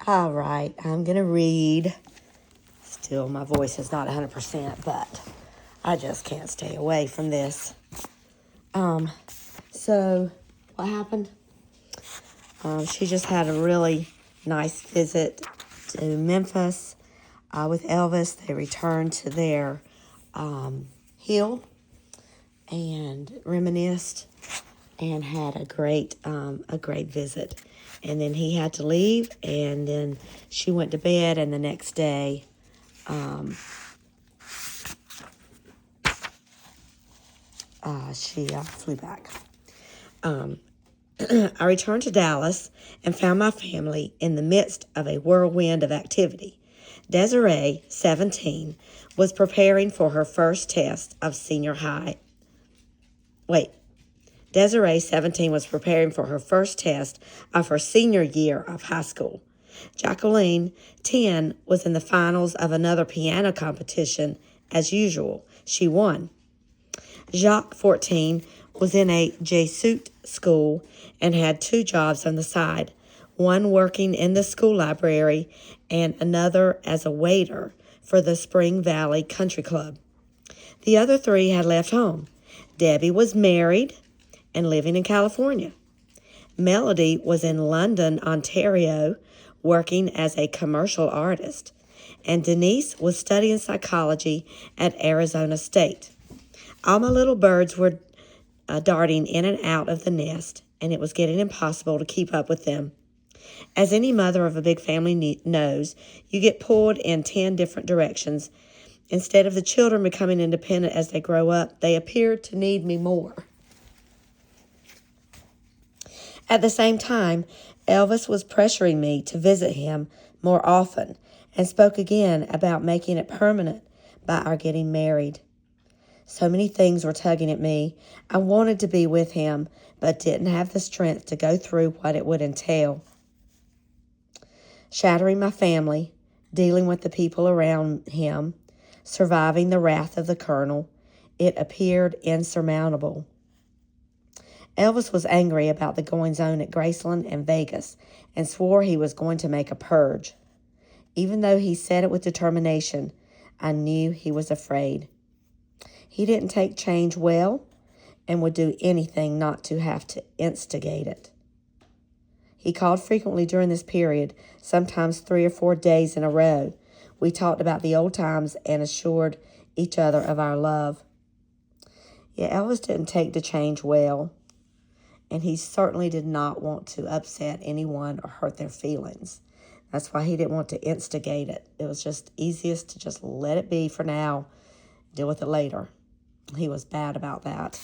All right, I'm going to read. Still, my voice is not 100%, but I just can't stay away from this. So, what happened? She just had a really nice visit to Memphis with Elvis. They returned to their hill and reminisced and had a great visit. And then he had to leave, and then she went to bed, and the next day, she flew back. I returned to Dallas and found my family in the midst of a whirlwind of activity. Desiree, 17, was preparing for her first test of senior high. Desiree, 17, was preparing for her first test of her senior year of high school. Jacqueline, 10, was in the finals of another piano competition. As usual, she won. Jacques, 14, was in a Jesuit school and had 2 jobs on the side, one working in the school library and another as a waiter for the Spring Valley Country Club. The other 3 had left home. Debbie was married and living in California. Melody was in London, Ontario, working as a commercial artist. And Denise was studying psychology at Arizona State. All my little birds were darting in and out of the nest, and it was getting impossible to keep up with them. As any mother of a big family knows, you get pulled in 10 different directions. Instead of the children becoming independent as they grow up, they appear to need me more. At the same time, Elvis was pressuring me to visit him more often and spoke again about making it permanent by our getting married. So many things were tugging at me. I wanted to be with him, but didn't have the strength to go through what it would entail. Shattering my family, dealing with the people around him, surviving the wrath of the colonel, it appeared insurmountable. Elvis was angry about the goings-on at Graceland and Vegas and swore he was going to make a purge. Even though he said it with determination, I knew he was afraid. He didn't take change well and would do anything not to have to instigate it. He called frequently during this period, sometimes 3 or 4 days in a row. We talked about the old times and assured each other of our love. Yeah, Elvis didn't take the change well, and he certainly did not want to upset anyone or hurt their feelings. That's why he didn't want to instigate it. It was just easiest to just let it be for now, deal with it later. He was bad about that.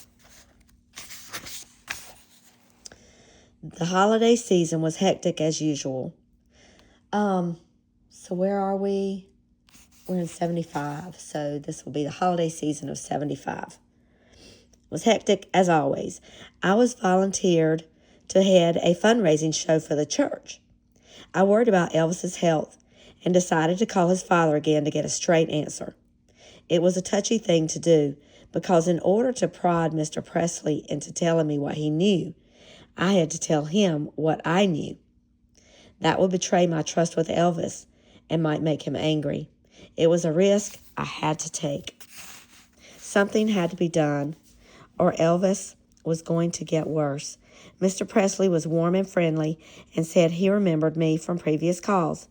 The holiday season was hectic as usual. So where are we? We're in 75, so this will be the holiday season of 75. Was hectic as always. I was volunteered to head a fundraising show for the church. I worried about Elvis's health and decided to call his father again to get a straight answer. It was a touchy thing to do because in order to prod Mr. Presley into telling me what he knew, I had to tell him what I knew. That would betray my trust with Elvis and might make him angry. It was a risk I had to take. Something had to be done, or Elvis was going to get worse. Mr. Presley was warm and friendly and said he remembered me from previous calls.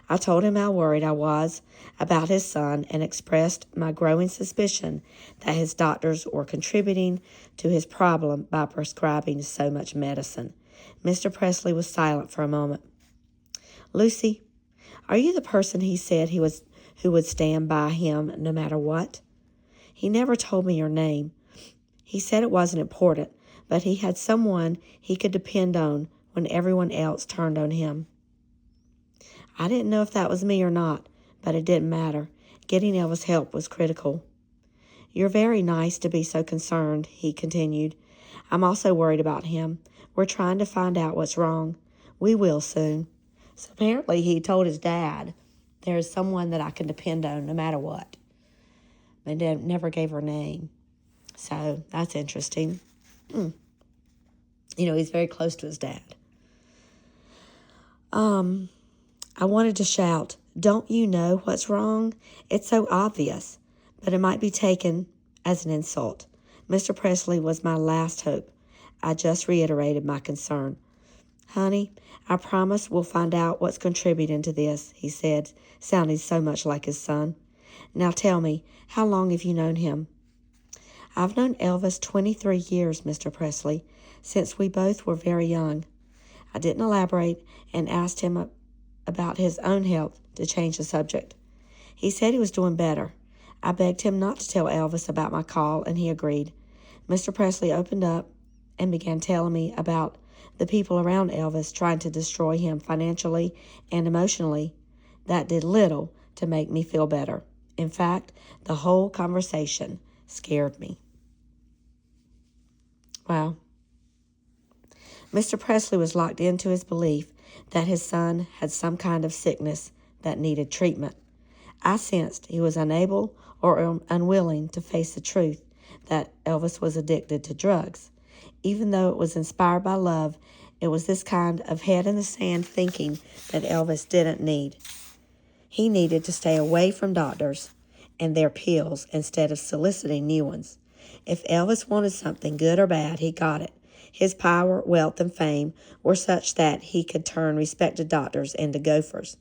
I told him how worried I was about his son and expressed my growing suspicion that his doctors were contributing to his problem by prescribing so much medicine. Mr. Presley was silent for a moment. Lucy, are you the person he said who would stand by him no matter what? He never told me your name. He said it wasn't important, but he had someone he could depend on when everyone else turned on him. I didn't know if that was me or not, but it didn't matter. Getting Elvis help was critical. You're very nice to be so concerned, he continued. I'm also worried about him. We're trying to find out what's wrong. We will soon. So apparently he told his dad, there's someone that I can depend on no matter what. They never gave her name. So that's interesting. You know, he's very close to his dad. I wanted to shout, "Don't you know what's wrong? It's so obvious," but it might be taken as an insult. Mr. Presley was my last hope. I just reiterated my concern. "Honey, I promise we'll find out what's contributing to this," he said, sounding so much like his son. "Now tell me, how long have you known him?" "I've known Elvis 23 years, Mr. Presley, since we both were very young." I didn't elaborate and asked him about his own health to change the subject. He said he was doing better. I begged him not to tell Elvis about my call, and he agreed. Mr. Presley opened up and began telling me about the people around Elvis trying to destroy him financially and emotionally. That did little to make me feel better. In fact, the whole conversation scared me. Wow. Mr. Presley was locked into his belief that his son had some kind of sickness that needed treatment. I sensed he was unable or unwilling to face the truth that Elvis was addicted to drugs. Even though it was inspired by love, it was this kind of head-in-the-sand thinking that Elvis didn't need. He needed to stay away from doctors and their pills instead of soliciting new ones. If Elvis wanted something good or bad, he got it. His power, wealth, and fame were such that he could turn respected doctors into gophers.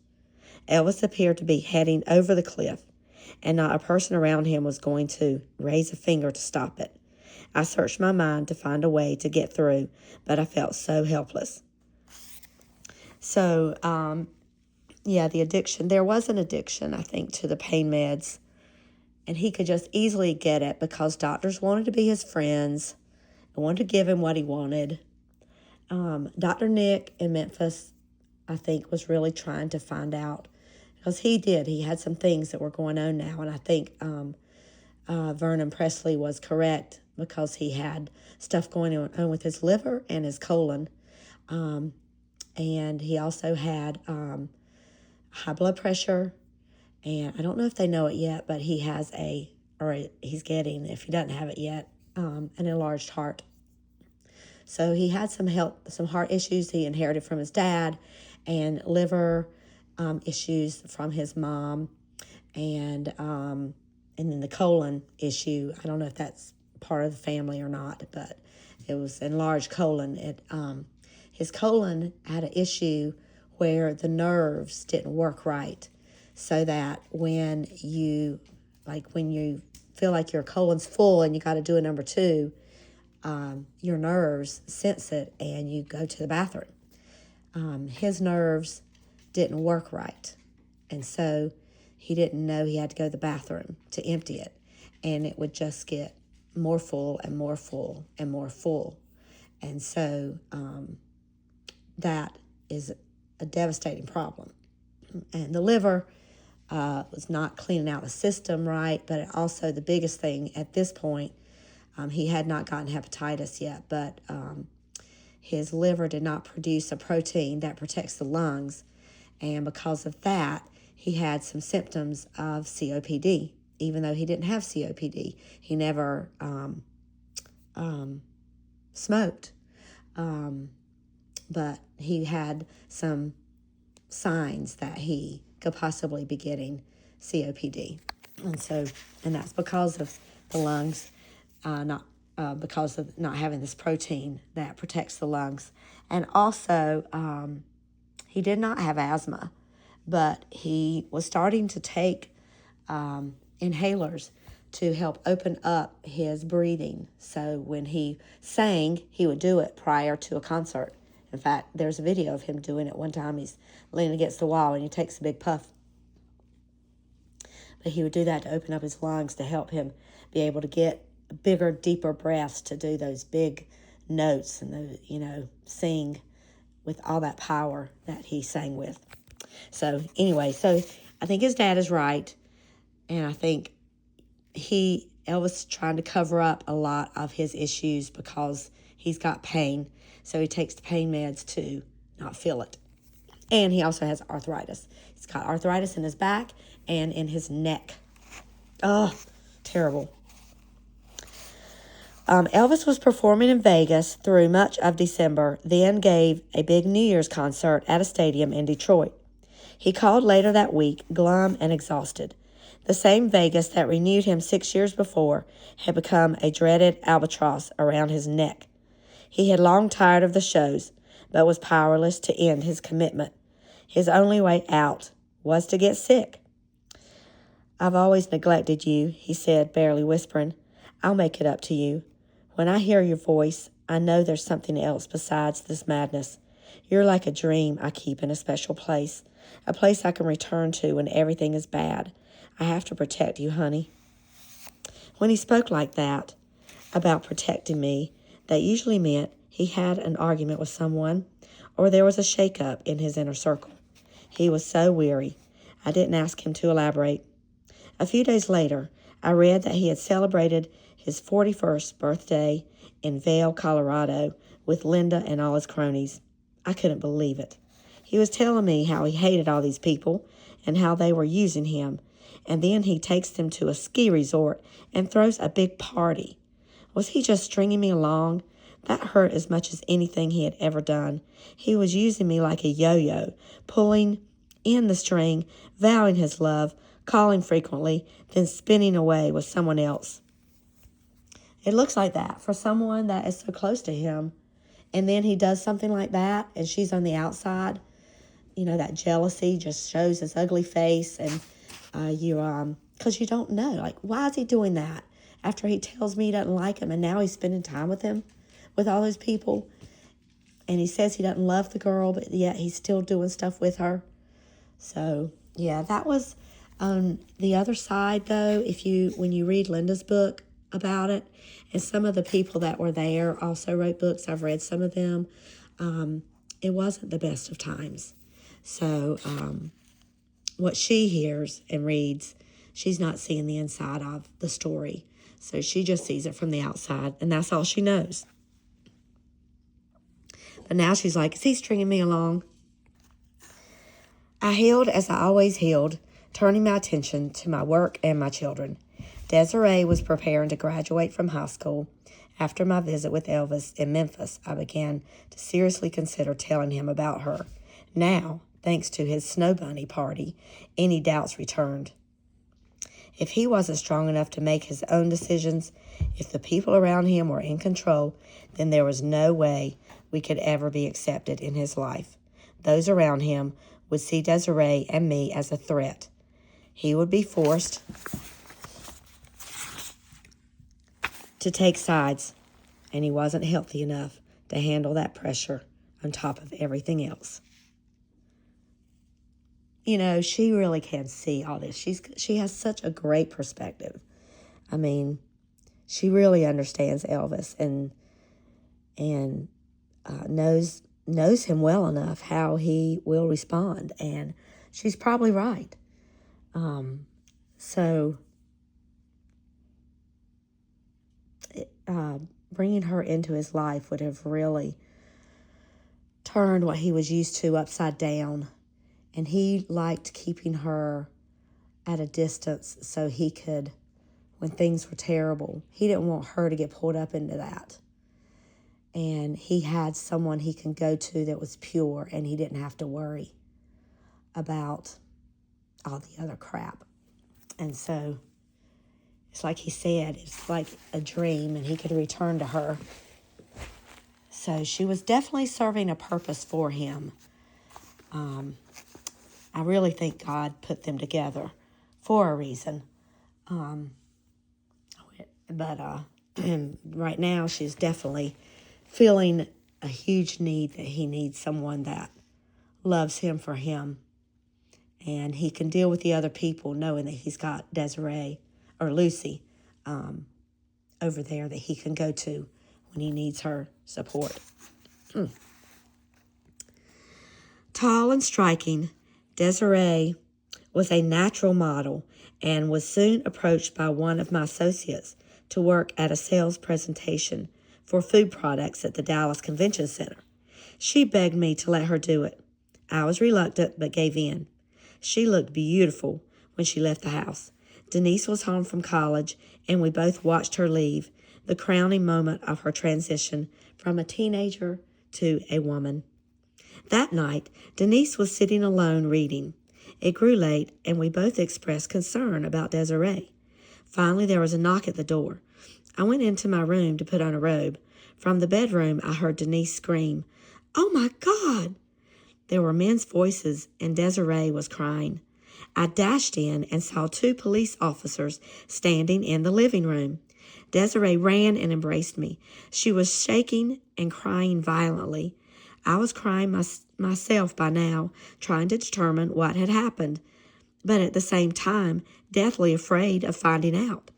Elvis appeared to be heading over the cliff, and not a person around him was going to raise a finger to stop it. I searched my mind to find a way to get through, but I felt so helpless. So, the addiction. There was an addiction, I think, to the pain meds, and he could just easily get it because doctors wanted to be his friends and wanted to give him what he wanted. Dr. Nick in Memphis, I think, was really trying to find out because he had some things that were going on now, and I think Vernon Presley was correct because he had stuff going on with his liver and his colon, and he also had high blood pressure, and I don't know if they know it yet, but he has he's getting, if he doesn't have it yet, an enlarged heart. So he had some heart issues he inherited from his dad, and liver issues from his mom, and then the colon issue. I don't know if that's part of the family or not, but it was enlarged colon. His colon had an issue where the nerves didn't work right, so that when you feel like your colon's full and you got to do a number 2, your nerves sense it and you go to the bathroom. His nerves didn't work right, and so he didn't know he had to go to the bathroom to empty it, and it would just get more full and more full and more full. And so that is a devastating problem. And the liver was not cleaning out the system right, but also the biggest thing at this point, he had not gotten hepatitis yet, but his liver did not produce a protein that protects the lungs, and because of that, he had some symptoms of COPD. Even though he didn't have COPD, he never smoked, but he had some signs that he could possibly be getting COPD, and that's because of the lungs, not because of not having this protein that protects the lungs. And also, he did not have asthma, but he was starting to take inhalers to help open up his breathing. So when he sang, he would do it prior to a concert. In fact, there's a video of him doing it one time. He's leaning against the wall and he takes a big puff. But he would do that to open up his lungs to help him be able to get bigger, deeper breaths to do those big notes and sing with all that power that he sang with. So anyway, I think his dad is right, and I think Elvis trying to cover up a lot of his issues because he's got pain, so he takes the pain meds to not feel it. And he also has arthritis. He's got arthritis in his back and in his neck. Oh, terrible. Elvis was performing in Vegas through much of December, then gave a big New Year's concert at a stadium in Detroit. He called later that week, glum and exhausted. The same Vegas that renewed him 6 years before had become a dreaded albatross around his neck. He had long tired of the shows, but was powerless to end his commitment. His only way out was to get sick. "I've always neglected you," he said, barely whispering. "I'll make it up to you. When I hear your voice, I know there's something else besides this madness. You're like a dream I keep in a special place, a place I can return to when everything is bad. I have to protect you, honey." When he spoke like that about protecting me, that usually meant he had an argument with someone or there was a shake-up in his inner circle. He was so weary. I didn't ask him to elaborate. A few days later, I read that he had celebrated his 41st birthday in Vail, Colorado, with Linda and all his cronies. I couldn't believe it. He was telling me how he hated all these people and how they were using him, and then he takes them to a ski resort and throws a big party. Was he just stringing me along? That hurt as much as anything he had ever done. He was using me like a yo-yo, pulling in the string, vowing his love, calling frequently, then spinning away with someone else. It looks like that for someone that is so close to him. And then he does something like that, and she's on the outside. You know, that jealousy just shows his ugly face, and because you don't know, like, why is he doing that? After he tells me he doesn't like him, and now he's spending time with him, with all those people. And he says he doesn't love the girl, but yet he's still doing stuff with her. So, yeah, that was on the other side, though. When you read Linda's book about it, and some of the people that were there also wrote books. I've read some of them. It wasn't the best of times. So, what she hears and reads, she's not seeing the inside of the story. So she just sees it from the outside, and that's all she knows. But now she's like, is he stringing me along? I healed as I always healed, turning my attention to my work and my children. Desiree was preparing to graduate from high school. After my visit with Elvis in Memphis, I began to seriously consider telling him about her. Now, thanks to his snow bunny party, any doubts returned. If he wasn't strong enough to make his own decisions, if the people around him were in control, then there was no way we could ever be accepted in his life. Those around him would see Desiree and me as a threat. He would be forced to take sides, and he wasn't healthy enough to handle that pressure on top of everything else. You know, she really can see all this. She has such a great perspective. I mean, she really understands Elvis and knows him well enough how he will respond, and she's probably right. Bringing her into his life would have really turned what he was used to upside down. And he liked keeping her at a distance so he could, when things were terrible, he didn't want her to get pulled up into that. And he had someone he can go to that was pure, and he didn't have to worry about all the other crap. And so it's like he said, it's like a dream, and he could return to her. So she was definitely serving a purpose for him. I really think God put them together for a reason. But right now she's definitely feeling a huge need that he needs someone that loves him for him. And he can deal with the other people knowing that he's got Desiree or Lucy over there that he can go to when he needs her support. Tall and striking, Desiree was a natural model and was soon approached by one of my associates to work at a sales presentation for food products at the Dallas Convention Center. She begged me to let her do it. I was reluctant but gave in. She looked beautiful when she left the house. Denise was home from college, and we both watched her leave, the crowning moment of her transition from a teenager to a woman. That night, Denise was sitting alone reading. It grew late, and we both expressed concern about Desiree. Finally, there was a knock at the door. I went into my room to put on a robe. From the bedroom, I heard Denise scream, "Oh, my God!" There were men's voices, and Desiree was crying. I dashed in and saw 2 police officers standing in the living room. Desiree ran and embraced me. She was shaking and crying violently. I was crying myself by now, trying to determine what had happened, but at the same time, deathly afraid of finding out.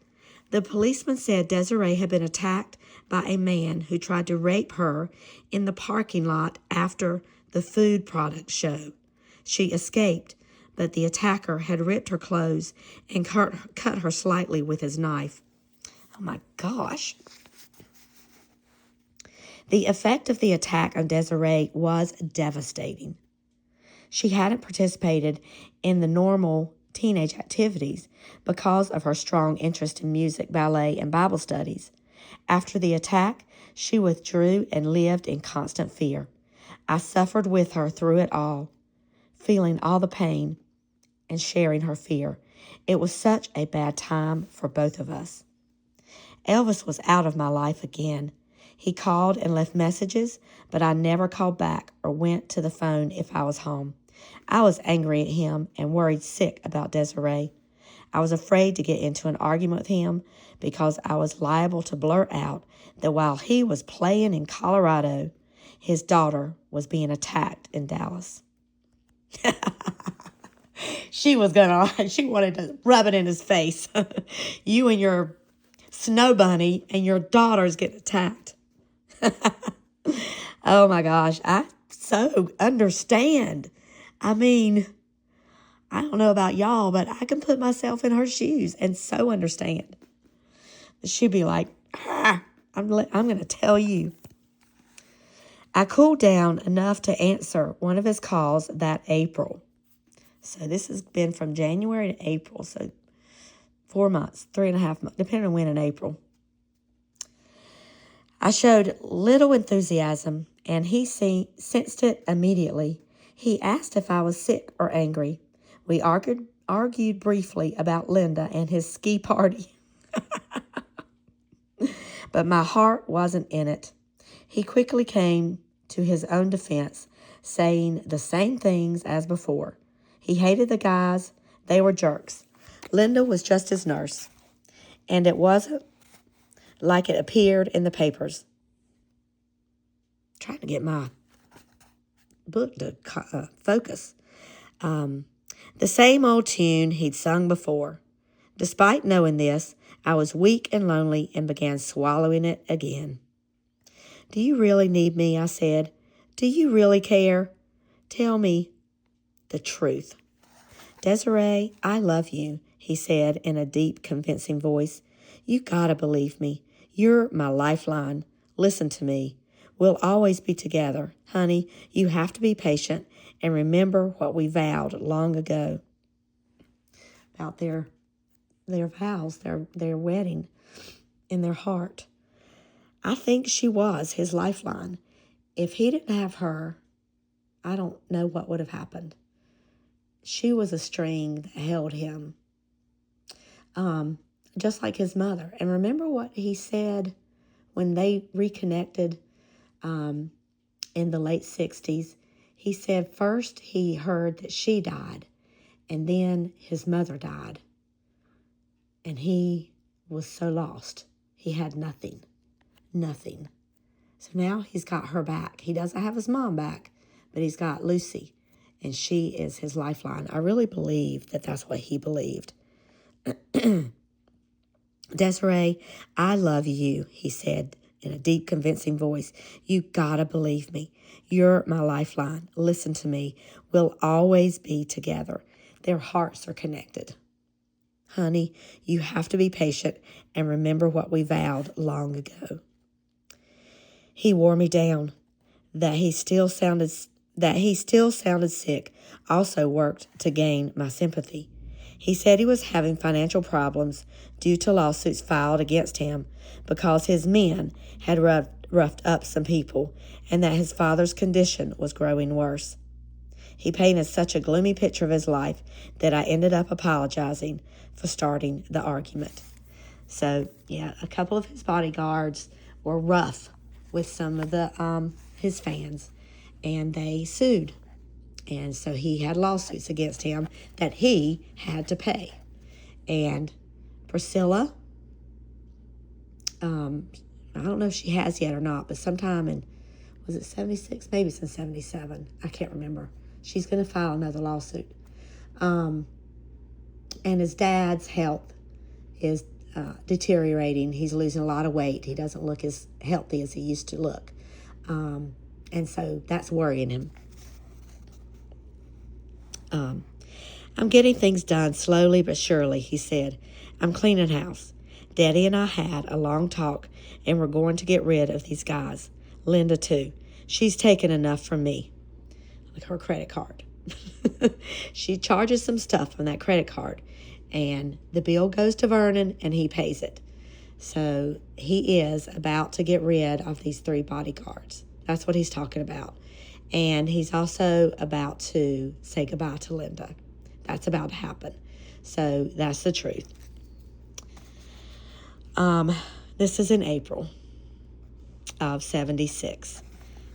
The policeman said Desiree had been attacked by a man who tried to rape her in the parking lot after the food product show. She escaped, but the attacker had ripped her clothes and cut her slightly with his knife. Oh my gosh. The effect of the attack on Desiree was devastating. She hadn't participated in the normal teenage activities because of her strong interest in music, ballet, and Bible studies. After the attack, she withdrew and lived in constant fear. I suffered with her through it all, feeling all the pain and sharing her fear. It was such a bad time for both of us. Elvis was out of my life again. He called and left messages, but I never called back or went to the phone if I was home. I was angry at him and worried sick about Desiree. I was afraid to get into an argument with him because I was liable to blurt out that while he was playing in Colorado, his daughter was being attacked in Dallas. She wanted to rub it in his face. You and your snow bunny and your daughters get attacked. Oh my gosh, I so understand. I mean, I don't know about y'all, but I can put myself in her shoes and so understand. She'd be like, I'm going to tell you. I cooled down enough to answer one of his calls that April. So this has been from January to April, so 4 months, 3.5 months, depending on when in April. I showed little enthusiasm, and he sensed it immediately. He asked if I was sick or angry. We argued briefly about Linda and his ski party. But my heart wasn't in it. He quickly came to his own defense, saying the same things as before. He hated the guys. They were jerks. Linda was just his nurse, and it wasn't like it appeared in the papers. Trying to get my book to focus. The same old tune he'd sung before. Despite knowing this, I was weak and lonely and began swallowing it again. "Do you really need me?" I said. "Do you really care? Tell me the truth." "Desiree, I love you," he said in a deep, convincing voice. "You gotta believe me. You're my lifeline. Listen to me. We'll always be together. Honey, you have to be patient and remember what we vowed long ago." About their vows, their wedding in their heart. I think she was his lifeline. If he didn't have her, I don't know what would have happened. She was a string that held him, just like his mother. And remember what he said when they reconnected in the late 60s? He said first he heard that she died, and then his mother died. And he was so lost. He had nothing. Nothing. So now he's got her back. He doesn't have his mom back, but he's got Lucy, and she is his lifeline. I really believe that that's what he believed. "Desiree, I love you," he said in a deep, convincing voice. "You gotta believe me. You're my lifeline. Listen to me. We'll always be together." Their hearts are connected. "Honey, you have to be patient and remember what we vowed long ago." He wore me down. That he still sounded sick also worked to gain my sympathy. He said he was having financial problems due to lawsuits filed against him because his men had roughed up some people and that his father's condition was growing worse. He painted such a gloomy picture of his life that I ended up apologizing for starting the argument. So, yeah, a couple of his bodyguards were rough with some of the his fans, and they sued. And so he had lawsuits against him that he had to pay. And Priscilla, I don't know if she has yet or not, but sometime in, was it 76? Maybe it's in 77. I can't remember. She's going to file another lawsuit. And his dad's health is deteriorating. He's losing a lot of weight. He doesn't look as healthy as he used to look. And so that's worrying him. I'm getting things done slowly but surely, he said. I'm cleaning house. Daddy and I had a long talk, and we're going to get rid of these guys. Linda, too. She's taken enough from me. Like her credit card. She charges some stuff on that credit card, and the bill goes to Vernon, and he pays it. So he is about to get rid of these 3 bodyguards. That's what he's talking about. And he's also about to say goodbye to Linda. That's about to happen. So that's the truth. This is in April of 76.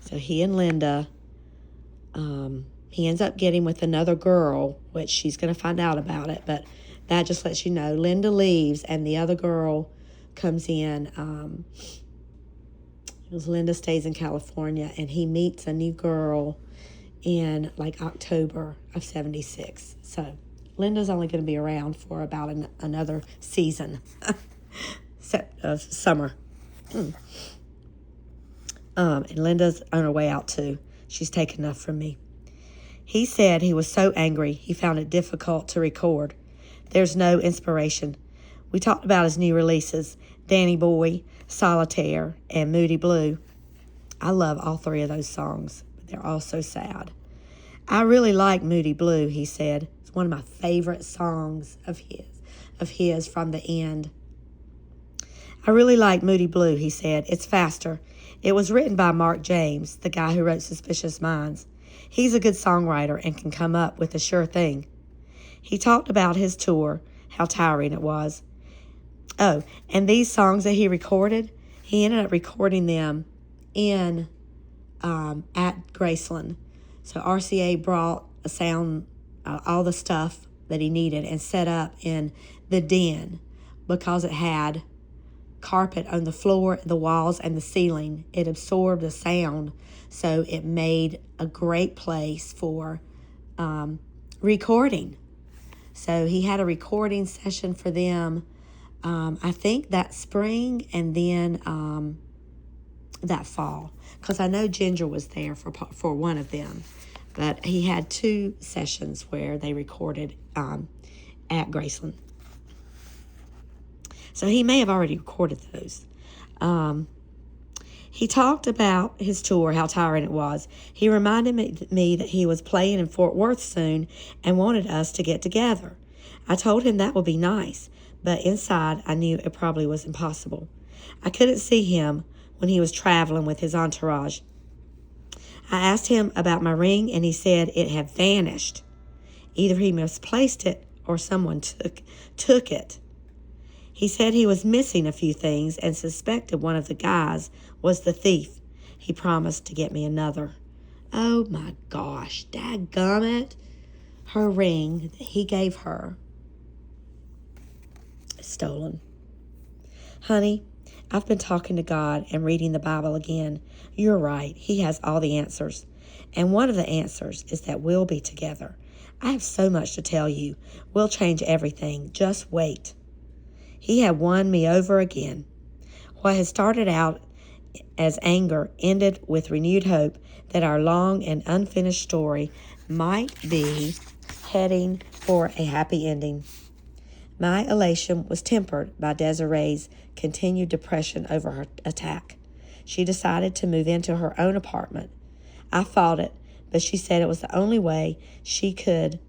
So he and Linda, he ends up getting with another girl, which she's going to find out about it. But that just lets you know. Linda leaves and the other girl comes in. Linda stays in California, and he meets a new girl in like October of 76. So Linda's only going to be around for about another season of summer. And Linda's on her way out too. She's taken enough from me. He said he was so angry he found it difficult to record. There's no inspiration. We talked about his new releases, Danny Boy, Solitaire, and Moody Blue. I love all 3 of those songs, but they're all so sad. I really like Moody Blue, he said. It's one of my favorite songs of his from the end. I really like Moody Blue, he said. It's faster. It was written by Mark James, the guy who wrote Suspicious Minds. He's a good songwriter and can come up with a sure thing. He talked about his tour, how tiring it was. Oh, and these songs that he recorded, he ended up recording them in at Graceland. So RCA brought a sound, all the stuff that he needed, and set up in the den because it had carpet on the floor, the walls, and the ceiling. It absorbed the sound, so it made a great place for recording. So he had a recording session for them, I think that spring and then that fall, because I know Ginger was there for one of them. But he had 2 sessions where they recorded at Graceland. So he may have already recorded those. He talked about his tour, how tiring it was. He reminded me that he was playing in Fort Worth soon and wanted us to get together. I told him that would be nice, but inside I knew it probably was impossible. I couldn't see him when he was traveling with his entourage. I asked him about my ring, and he said it had vanished. Either he misplaced it or someone took it. He said he was missing a few things and suspected one of the guys was the thief. He promised to get me another. Oh my gosh, dadgummit. Her ring that he gave her is stolen. Honey, I've been talking to God and reading the Bible again. You're right. He has all the answers. And one of the answers is that we'll be together. I have so much to tell you. We'll change everything. Just wait. He had won me over again. What had started out as anger ended with renewed hope that our long and unfinished story might be heading for a happy ending. My elation was tempered by Desiree's continued depression over her attack. She decided to move into her own apartment. I fought it, but she said it was the only way she could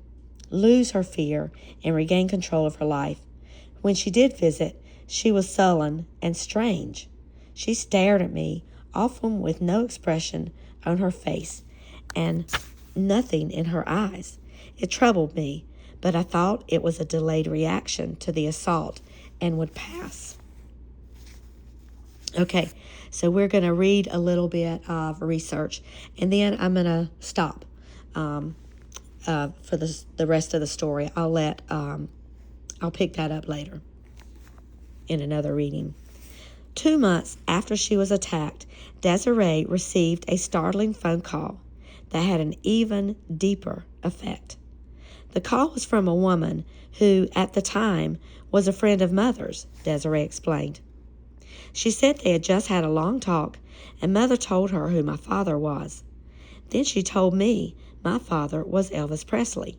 lose her fear and regain control of her life. When she did visit, she was sullen and strange. She stared at me, often with no expression on her face, and nothing in her eyes. It troubled me, but I thought it was a delayed reaction to the assault and would pass. Okay, so we're going to read a little bit of research, and then I'm going to stop for the rest of the story. I'll pick that up later in another reading. 2 months after she was attacked, Desiree received a startling phone call that had an even deeper effect. The call was from a woman who, at the time, was a friend of Mother's, Desiree explained. She said they had just had a long talk, and Mother told her who my father was. Then she told me my father was Elvis Presley.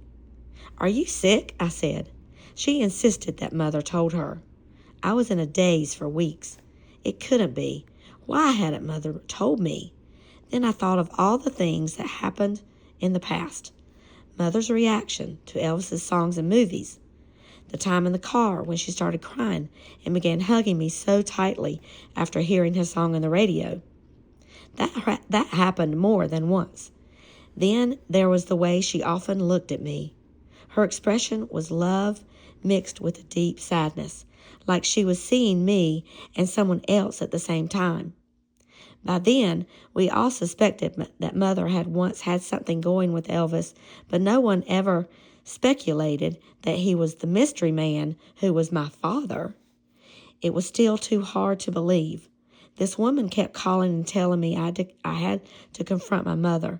"Are you sick?" I said. She insisted that Mother told her. I was in a daze for weeks. It couldn't be. Why hadn't Mother told me? Then I thought of all the things that happened in the past. Mother's reaction to Elvis's songs and movies. The time in the car when she started crying and began hugging me so tightly after hearing his song on the radio. That happened more than once. Then there was the way she often looked at me. Her expression was love mixed with a deep sadness, like she was seeing me and someone else at the same time. By then, we all suspected that Mother had once had something going with Elvis, but no one ever speculated that he was the mystery man who was my father. It was still too hard to believe. This woman kept calling and telling me I had to confront my mother,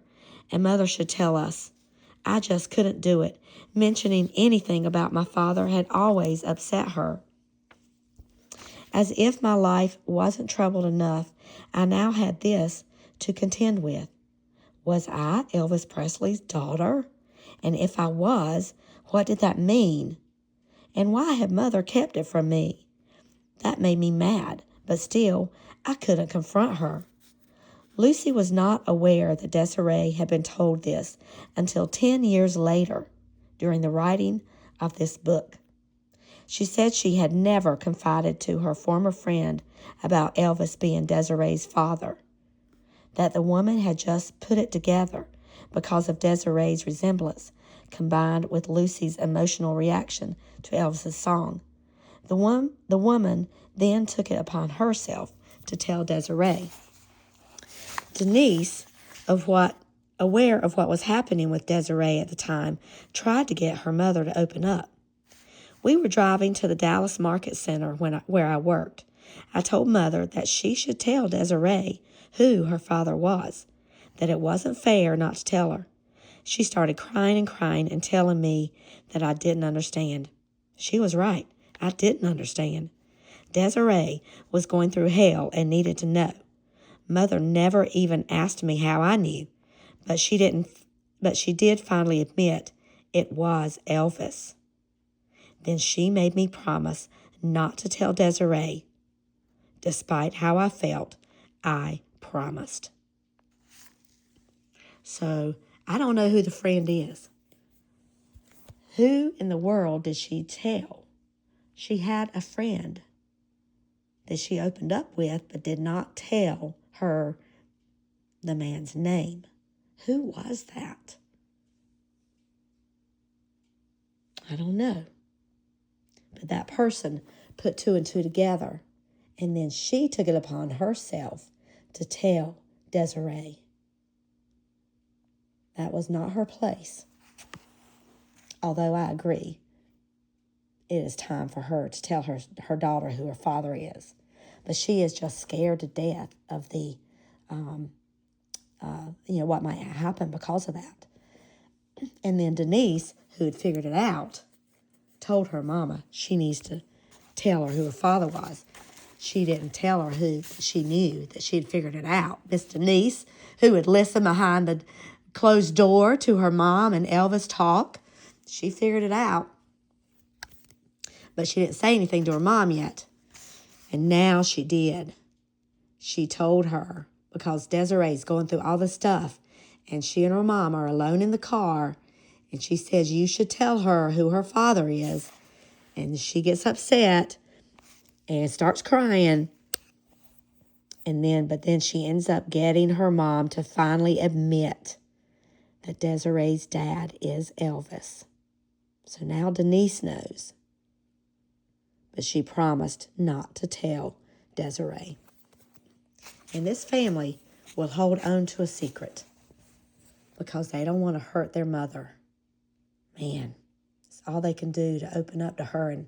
and Mother should tell us. I just couldn't do it. Mentioning anything about my father had always upset her. As if my life wasn't troubled enough, I now had this to contend with. Was I Elvis Presley's daughter? And if I was, what did that mean? And why had Mother kept it from me? That made me mad, but still, I couldn't confront her. Lucy was not aware that Desiree had been told this until 10 years later, during the writing of this book. She said she had never confided to her former friend about Elvis being Desiree's father, that the woman had just put it together because of Desiree's resemblance, combined with Lucy's emotional reaction to Elvis's song. The woman then took it upon herself to tell Desiree. Denise, aware of what was happening with Desiree at the time, tried to get her mother to open up. We were driving to the Dallas Market Center where I worked. I told Mother that she should tell Desiree who her father was, that it wasn't fair not to tell her. She started crying and telling me that I didn't understand. She was right. I didn't understand. Desiree was going through hell and needed to know. Mother never even asked me how I knew, but she did finally admit it was Elvis. Then she made me promise not to tell Desiree. Despite how I felt, I promised. So, I don't know who the friend is. Who in the world did she tell? She had a friend that she opened up with, but did not tell her the man's name. Who was that? I don't know. But that person put two and two together, and then she took it upon herself to tell Desiree. That was not her place. Although I agree, it is time for her to tell her daughter who her father is. But she is just scared to death of the, what might happen because of that. And then Denise, who had figured it out, told her mama she needs to tell her who her father was. She didn't tell her who she knew, that she had figured it out. Miss Denise, who had listened behind the closed door to her mom and Elvis talk, she figured it out. But she didn't say anything to her mom yet. And now she did. She told her, because Desiree's going through all this stuff, and she and her mom are alone in the car, and she says, you should tell her who her father is. And she gets upset and starts crying. But then she ends up getting her mom to finally admit that Desiree's dad is Elvis. So now Denise knows. But she promised not to tell Desiree. And this family will hold on to a secret because they don't want to hurt their mother. Man, it's all they can do to open up to her and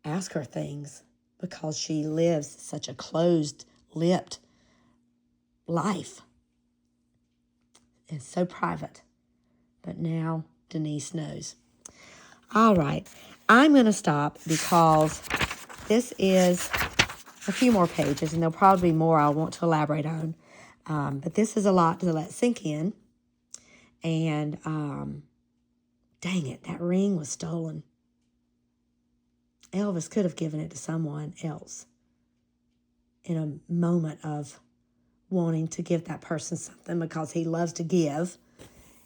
ask her things because she lives such a closed-lipped life. It's so private. But now Denise knows. All right, I'm going to stop because this is a few more pages, and there'll probably be more I want to elaborate on. But this is a lot to let sink in. And dang it, that ring was stolen. Elvis could have given it to someone else in a moment of wanting to give that person something because he loves to give.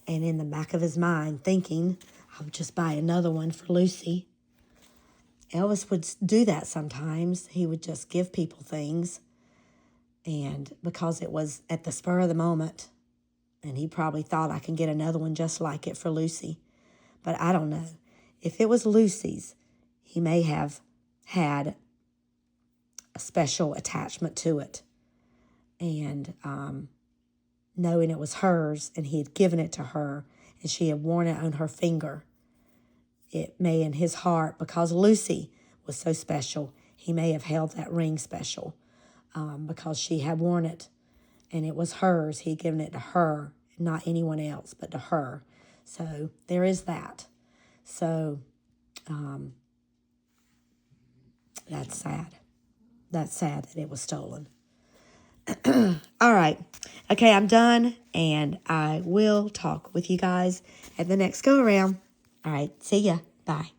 And in the back of his mind thinking, I'll just buy another one for Lucy. Elvis would do that sometimes. He would just give people things. And because it was at the spur of the moment, and he probably thought I can get another one just like it for Lucy. But I don't know. If it was Lucy's, he may have had a special attachment to it. And knowing it was hers and he had given it to her and she had worn it on her finger, it may in his heart, because Lucy was so special, he may have held that ring special because she had worn it and it was hers. He had given it to her, not anyone else, but to her. So there is that. So that's sad. That's sad that it was stolen. All right. Okay, I'm done, and I will talk with you guys at the next go-around. All right, see ya. Bye.